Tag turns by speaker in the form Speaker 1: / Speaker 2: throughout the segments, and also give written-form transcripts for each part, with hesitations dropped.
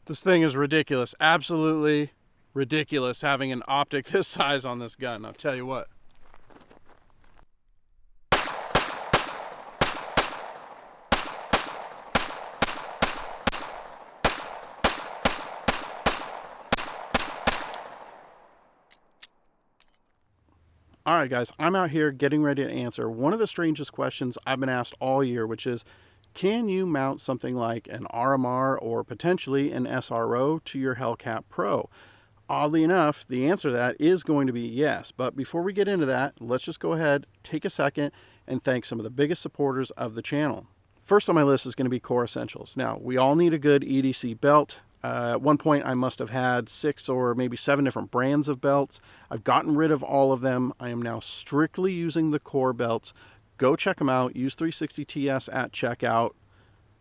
Speaker 1: This thing is ridiculous. Absolutely ridiculous having an optic this size on this gun. I'll tell you what. All right, guys, I'm out here getting ready to answer one of the strangest questions I've been asked all year, which is, can you mount something like an RMR or potentially an SRO to your Hellcat Pro? Oddly enough, the answer to that is going to be yes. But before we get into that, let's just go ahead, take a second, and thank some of the biggest supporters of the channel. First on my list is going to be Core Essentials. Now, we all need a good EDC belt. At one point, I must have had 6 or maybe 7 different brands of belts. I've gotten rid of all of them. I am now strictly using the Core belts. Go check them out. Use 360TS at checkout.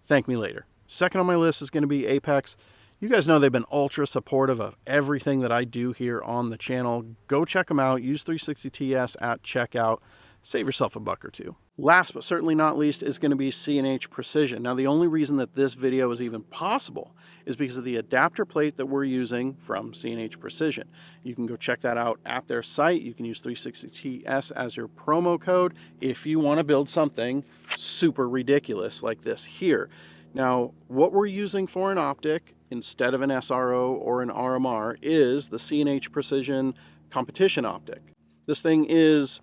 Speaker 1: Thank me later. Second on my list is going to be Apex. You guys know they've been ultra supportive of everything that I do here on the channel. Go check them out. Use 360TS at checkout. Save yourself a buck or two. Last but certainly not least is going to be C&H Precision. Now, the only reason that this video is even possible is because of the adapter plate that we're using from C&H Precision. You can go check that out at their site. You can use 360TS as your promo code if you want to build something super ridiculous like this here. Now, what we're using for an optic instead of an SRO or an RMR is the C&H Precision competition optic. This thing is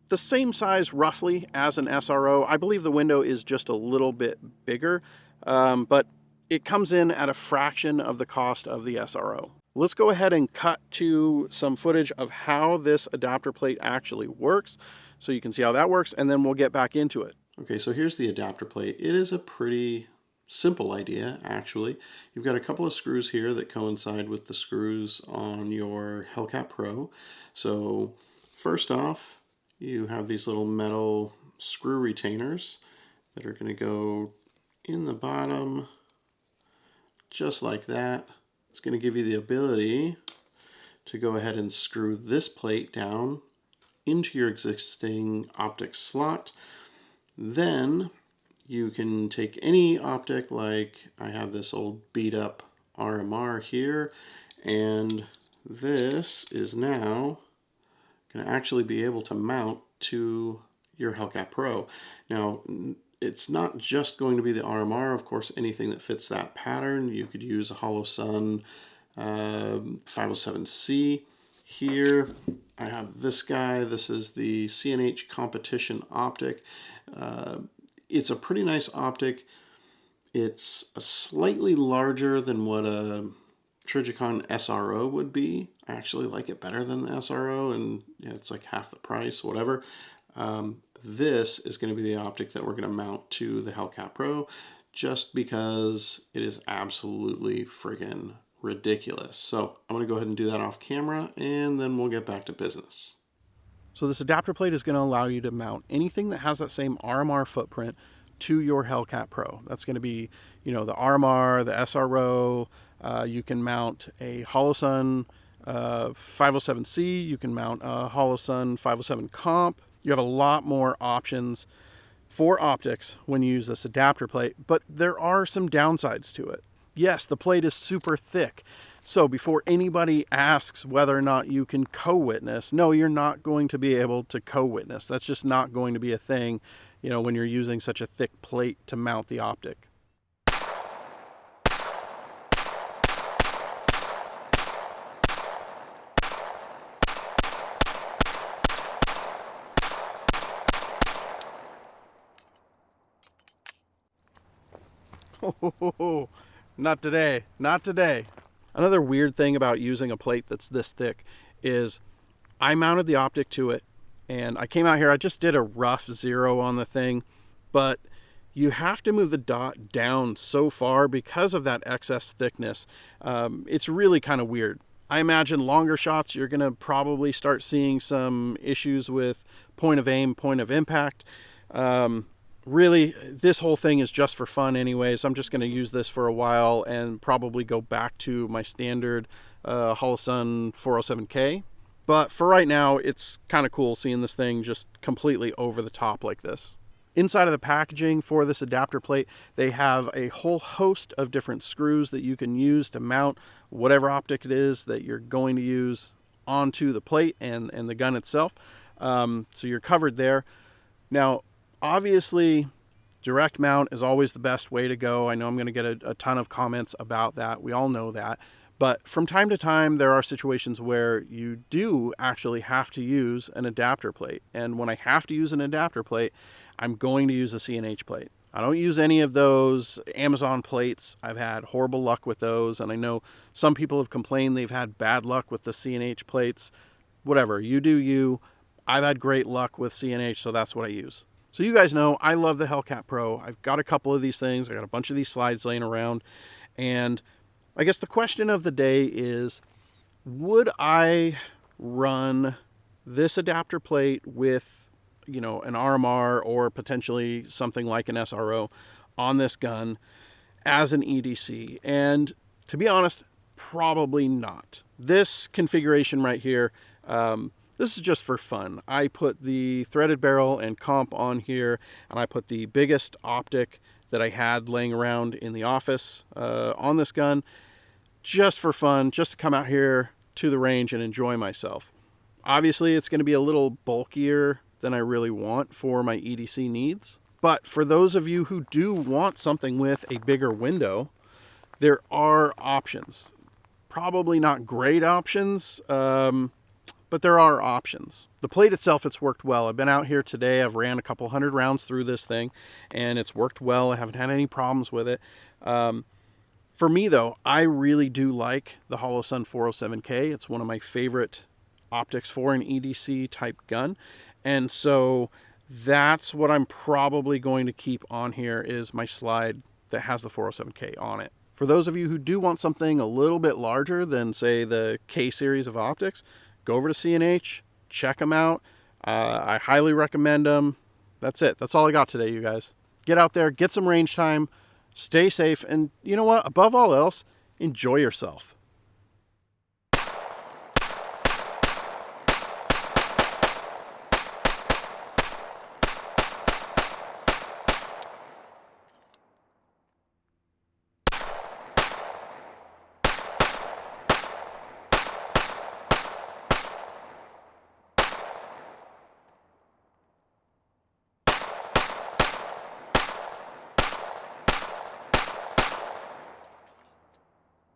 Speaker 1: the same size roughly as an SRO. I believe the window is just a little bit bigger, but it comes in at a fraction of the cost of the SRO. Let's go ahead and cut to some footage of how this adapter plate actually works so you can see how that works, and then we'll get back into it. Okay, so here's the adapter plate. It is a pretty simple idea, actually. You've got a couple of screws here that coincide with the screws on your Hellcat Pro. So first off, you have these little metal screw retainers that are going to go in the bottom just like that. It's going to give you the ability to go ahead and screw this plate down into your existing optic slot. Then you can take any optic, like I have this old beat up RMR here, and this is now going to actually be able to mount to your Hellcat Pro. Now, it's not just going to be the RMR, of course, anything that fits that pattern. You could use a HoloSun 507C. Here, I have this guy. This is the C&H Competition Optic. It's a pretty nice optic. It's a slightly larger than what a Trigicon SRO would be. I actually like it better than the SRO, and yeah, it's like half the price, whatever. This is going to be the optic that we're going to mount to the Hellcat Pro just because it is absolutely friggin' ridiculous. So I'm going to go ahead and do that off camera, and then we'll get back to business. So this adapter plate is going to allow you to mount anything that has that same RMR footprint to your Hellcat Pro. That's going to be, you know, the RMR, the SRO. You can mount a HoloSun 507C. You can mount a HoloSun 507 Comp. You have a lot more options for optics when you use this adapter plate, but there are some downsides to it. Yes, the plate is super thick. So before anybody asks whether or not you can co-witness, no, you're not going to be able to co-witness. That's just not going to be a thing, you know, when you're using such a thick plate to mount the optic. Oh, not today, not today. Another weird thing about using a plate that's this thick is I mounted the optic to it, and I came out here, I just did a rough zero on the thing, but you have to move the dot down so far because of that excess thickness. It's really kind of weird. I imagine longer shots, you're gonna probably start seeing some issues with point of aim, point of impact. Really, this whole thing is just for fun anyways. I'm just going to use this for a while and probably go back to my standard HoloSun 407K. But for right now, it's kind of cool seeing this thing just completely over the top like this. Inside of the packaging for this adapter plate, they have a whole host of different screws that you can use to mount whatever optic it is that you're going to use onto the plate and the gun itself. So you're covered there. Now, obviously, direct mount is always the best way to go. I know I'm going to get a ton of comments about that. We all know that. But from time to time, there are situations where you do actually have to use an adapter plate. And when I have to use an adapter plate, I'm going to use a CNH plate. I don't use any of those Amazon plates. I've had horrible luck with those. And I know some people have complained they've had bad luck with the CNH plates. Whatever, you do you. I've had great luck with CNH, so that's what I use. So you guys know I love the Hellcat Pro. I've got a couple of these things. I got a bunch of these slides laying around. And I guess the question of the day is, would I run this adapter plate with, you know, an RMR or potentially something like an SRO on this gun as an EDC? And to be honest, probably not. This configuration right here, this is just for fun. I put the threaded barrel and comp on here, and I put the biggest optic that I had laying around in the office on this gun, just for fun, just to come out here to the range and enjoy myself. Obviously, it's going to be a little bulkier than I really want for my EDC needs. But for those of you who do want something with a bigger window, there are options. Probably not great options, but there are options. The plate itself, it's worked well. I've been out here today. I've ran a couple hundred rounds through this thing, and it's worked well. I haven't had any problems with it. For me, though, I really do like the Holosun 407K. It's one of my favorite optics for an EDC type gun. And so that's what I'm probably going to keep on here, is my slide that has the 407K on it. For those of you who do want something a little bit larger than, say, the K series of optics, go over to CNH, check them out. I highly recommend them. That's it. That's all I got today, you guys. Get out there, get some range time, stay safe, and you know what? Above all else, enjoy yourself.